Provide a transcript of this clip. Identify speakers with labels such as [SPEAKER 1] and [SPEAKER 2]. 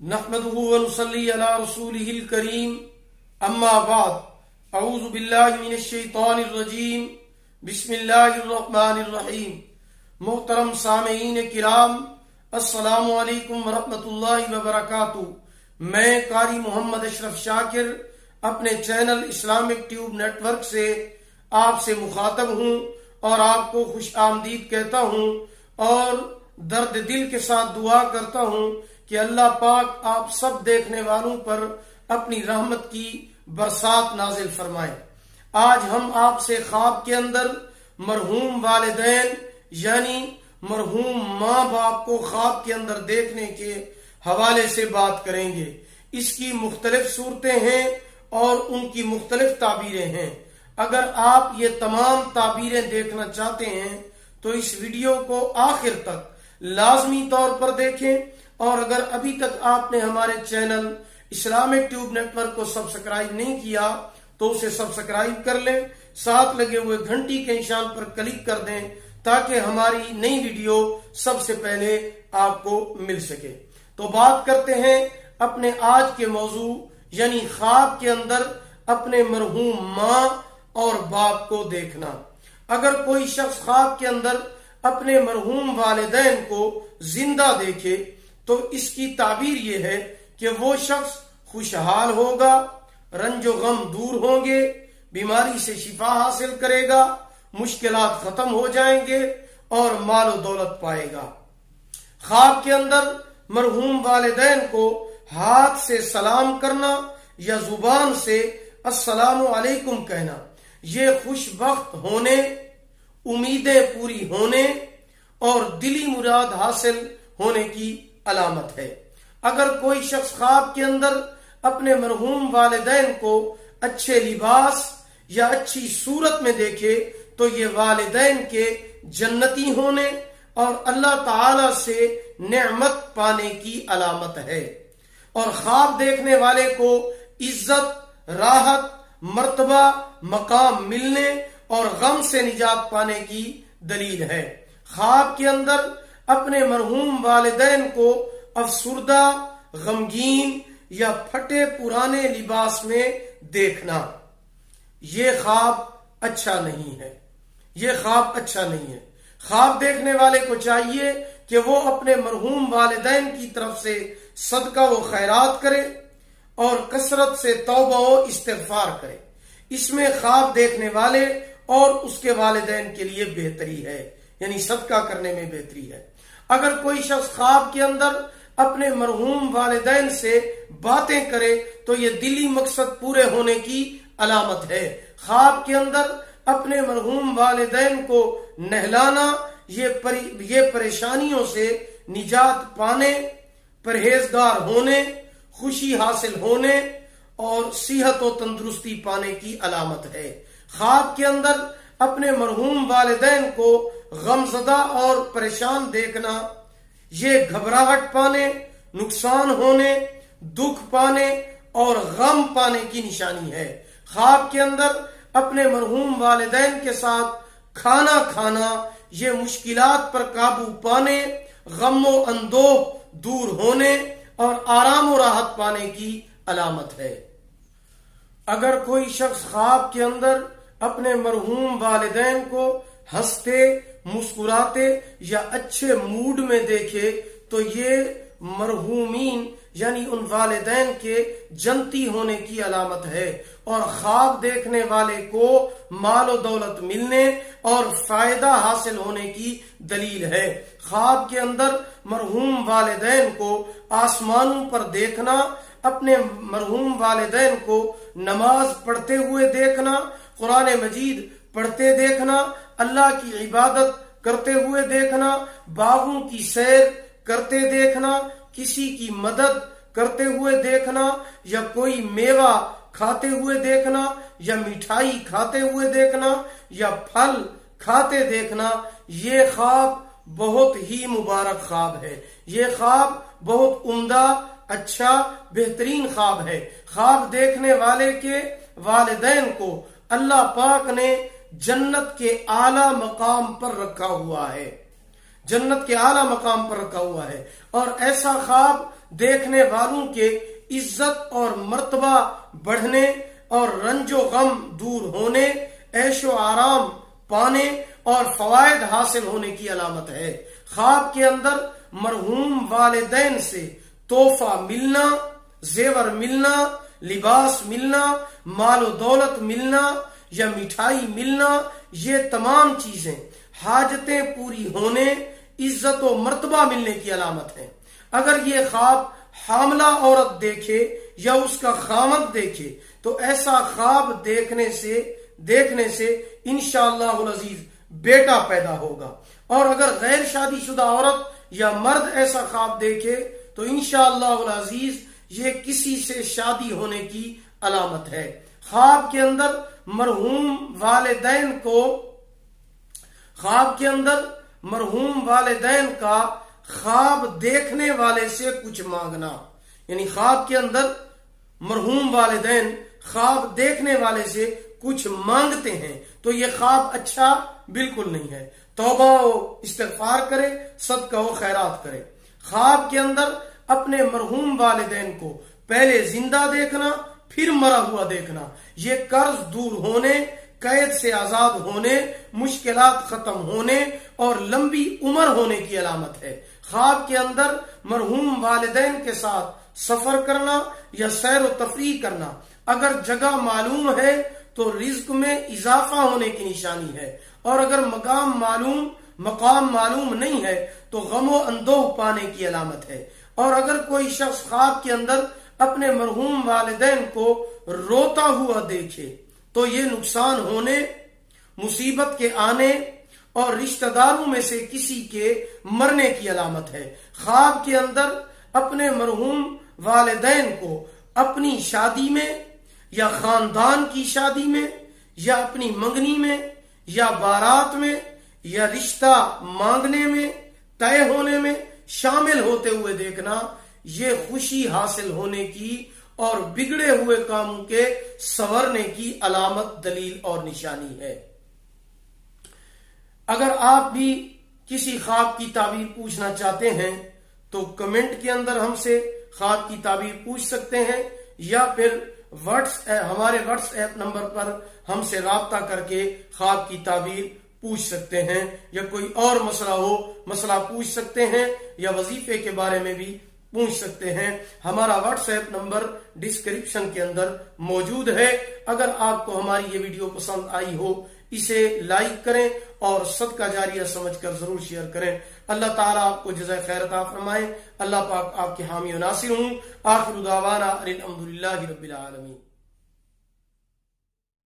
[SPEAKER 1] نحمده ونصلي على رسوله الكريم اما بعد اعوذ باللہ من الشیطان الرجیم بسم اللہ الرحمن الرحیم۔ محترم سامعین کرام، السلام علیکم ورحمۃ اللہ وبرکاتہ۔ میں قاری محمد اشرف شاکر اپنے channel Islamic Tube Network سے آپ سے مخاطب ہوں اور آپ کو خوش آمدید کہتا ہوں اور درد دل کے ساتھ دعا کرتا ہوں کہ اللہ پاک آپ سب دیکھنے والوں پر اپنی رحمت کی برسات نازل فرمائے۔ آج ہم آپ سے خواب کے اندر مرحوم والدین یعنی مرحوم ماں باپ کو خواب کے اندر دیکھنے کے حوالے سے بات کریں گے۔ اس کی مختلف صورتیں ہیں اور ان کی مختلف تعبیریں ہیں۔ اگر آپ یہ تمام تعبیریں دیکھنا چاہتے ہیں تو اس ویڈیو کو آخر تک لازمی طور پر دیکھیں، اور اگر ابھی تک آپ نے ہمارے channel Islamic Tube Network کو سبسکرائب نہیں کیا تو اسے سبسکرائب کر لیں، ساتھ لگے ہوئے گھنٹی کے نشان پر کلک کر دیں تاکہ ہماری نئی ویڈیو سب سے پہلے آپ کو مل سکے۔ تو بات کرتے ہیں اپنے آج کے موضوع یعنی خواب کے اندر اپنے مرحوم ماں اور باپ کو دیکھنا۔ اگر کوئی شخص خواب کے اندر اپنے مرحوم والدین کو زندہ دیکھے تو اس کی تعبیر یہ ہے کہ وہ شخص خوشحال ہوگا، رنج و غم دور ہوں گے، بیماری سے شفا حاصل کرے گا، مشکلات ختم ہو جائیں گے اور مال و دولت پائے گا۔ خواب کے اندر مرحوم والدین کو ہاتھ سے سلام کرنا یا زبان سے السلام علیکم کہنا یہ خوش بخت ہونے، امیدیں پوری ہونے اور دلی مراد حاصل ہونے کی علامت ہے۔ اگر کوئی شخص خواب کے اندر اپنے مرحوم والدین کو اچھے لباس یا اچھی صورت میں دیکھے تو یہ والدین کے جنتی ہونے اور اللہ تعالی سے نعمت پانے کی علامت ہے، اور خواب دیکھنے والے کو عزت، راحت، مرتبہ، مقام ملنے اور غم سے نجات پانے کی دلیل ہے۔ خواب کے اندر اپنے مرحوم والدین کو افسردہ، غمگین یا پھٹے پرانے لباس میں دیکھنا یہ خواب اچھا نہیں ہے، یہ خواب اچھا نہیں ہے۔ خواب دیکھنے والے کو چاہیے کہ وہ اپنے مرحوم والدین کی طرف سے صدقہ و خیرات کرے اور کثرت سے توبہ و استغفار کرے۔ اس میں خواب دیکھنے والے اور اس کے والدین کے لیے بہتری ہے، یعنی صدقہ کرنے میں بہتری ہے۔ اگر کوئی شخص خواب کے اندر اپنے مرحوم والدین سے باتیں کرے تو یہ دلی مقصد پورے ہونے کی علامت ہے۔ خواب کے اندر اپنے مرحوم والدین کو نہلانا یہ پریشانیوں سے نجات پانے، پرہیزگار ہونے، خوشی حاصل ہونے اور صحت و تندرستی پانے کی علامت ہے۔ خواب کے اندر اپنے مرحوم والدین کو غمزدہ اور پریشان دیکھنا یہ گھبراہٹ پانے، نقصان ہونے، دکھ پانے اور غم پانے کی نشانی ہے۔ خواب کے اندر اپنے مرحوم والدین کے ساتھ کھانا کھانا یہ مشکلات پر قابو پانے، غم و اندوہ دور ہونے اور آرام و راحت پانے کی علامت ہے۔ اگر کوئی شخص خواب کے اندر اپنے مرحوم والدین کو ہنستے، مسکراتے یا اچھے موڈ میں دیکھے تو یہ مرحومین یعنی ان والدین کے جنتی ہونے کی علامت ہے، اور خواب دیکھنے والے کو مال و دولت ملنے اور فائدہ حاصل ہونے کی دلیل ہے۔ خواب کے اندر مرحوم والدین کو آسمانوں پر دیکھنا، اپنے مرحوم والدین کو نماز پڑھتے ہوئے دیکھنا، قرآن مجید پڑھتے دیکھنا، اللہ کی عبادت کرتے ہوئے دیکھنا، باغوں کی سیر کرتے دیکھنا، کسی کی مدد کرتے ہوئے دیکھنا یا کوئی میوہ کھاتے ہوئے دیکھنا یا مٹھائی کھاتے ہوئے دیکھنا یا پھل کھاتے دیکھنا یہ خواب بہت ہی مبارک خواب ہے۔ یہ خواب بہت عمدہ، اچھا، بہترین خواب ہے۔ خواب دیکھنے والے کے والدین کو اللہ پاک نے جنت کے اعلی مقام پر رکھا ہوا ہے۔ جنت کے اعلیٰ مقام پر رکھا ہوا ہے، اور ایسا خواب دیکھنے والوں کے عزت اور مرتبہ بڑھنے اور رنج و غم دور ہونے، عیش و آرام پانے اور فوائد حاصل ہونے کی علامت ہے۔ خواب کے اندر مرحوم والدین سے تحفہ ملنا، زیور ملنا، لباس ملنا، مال و دولت ملنا یا مٹھائی ملنا، یہ تمام چیزیں حاجتیں پوری ہونے، عزت و مرتبہ ملنے کی علامت ہے۔ اگر یہ خواب حاملہ عورت دیکھے یا اس کا خامد دیکھے تو ایسا خواب دیکھنے سے انشاءاللہ العزیز بیٹا پیدا ہوگا، اور اگر غیر شادی شدہ عورت یا مرد ایسا خواب دیکھے تو انشاءاللہ العزیز یہ کسی سے شادی ہونے کی علامت ہے۔ خواب کے اندر مرحوم والدین کا خواب دیکھنے والے سے کچھ مانگنا، یعنی خواب کے اندر مرحوم والدین خواب دیکھنے والے سے کچھ مانگتے ہیں تو یہ خواب اچھا بالکل نہیں ہے۔ توبہ و استغفار کرے، صدقہ و خیرات کرے۔ خواب کے اندر اپنے مرحوم والدین کو پہلے زندہ دیکھنا پھر مرا ہوا دیکھنا، یہ قرض دور ہونے، قید سے آزاد ہونے، مشکلات ختم ہونے اور لمبی عمر ہونے کی علامت ہے۔ خواب کے اندر مرحوم والدین کے ساتھ سفر کرنا یا سیر و تفریح کرنا، اگر جگہ معلوم ہے تو رزق میں اضافہ ہونے کی نشانی ہے، اور اگر مقام معلوم نہیں ہے تو غم و اندوہ پانے کی علامت ہے۔ اور اگر کوئی شخص خواب کے اندر اپنے مرحوم والدین کو روتا ہوا دیکھے تو یہ نقصان ہونے، مصیبت کے آنے اور رشتہ داروں میں سے کسی کے مرنے کی علامت ہے۔ خواب کے اندر اپنے مرحوم والدین کو اپنی شادی میں یا خاندان کی شادی میں یا اپنی منگنی میں یا بارات میں یا رشتہ مانگنے میں، طے ہونے میں شامل ہوتے ہوئے دیکھنا، یہ خوشی حاصل ہونے کی اور بگڑے ہوئے کاموں کے سنورنے کی علامت، دلیل اور نشانی ہے۔ اگر آپ بھی کسی خواب کی تعبیر پوچھنا چاہتے ہیں تو کمنٹ کے اندر ہم سے خواب کی تعبیر پوچھ سکتے ہیں، یا پھر ہمارے واٹس ایپ نمبر پر ہم سے رابطہ کر کے خواب کی تعبیر پوچھ سکتے ہیں، یا کوئی اور مسئلہ پوچھ سکتے ہیں، یا وظیفے کے بارے میں بھی پوچھ سکتے ہیں۔ ہمارا واٹس ایپ نمبر ڈسکرپشن کے اندر موجود ہے۔ اگر آپ کو ہماری یہ ویڈیو پسند آئی ہو اسے لائک کریں اور صدقہ جاریہ سمجھ کر ضرور شیئر کریں۔ اللہ تعالیٰ آپ کو جزائے خیر عطا فرمائے۔ اللہ پاک آپ کے حامی و ناصر ہوں۔ آخر دعوانا الحمدللہ رب العالمین۔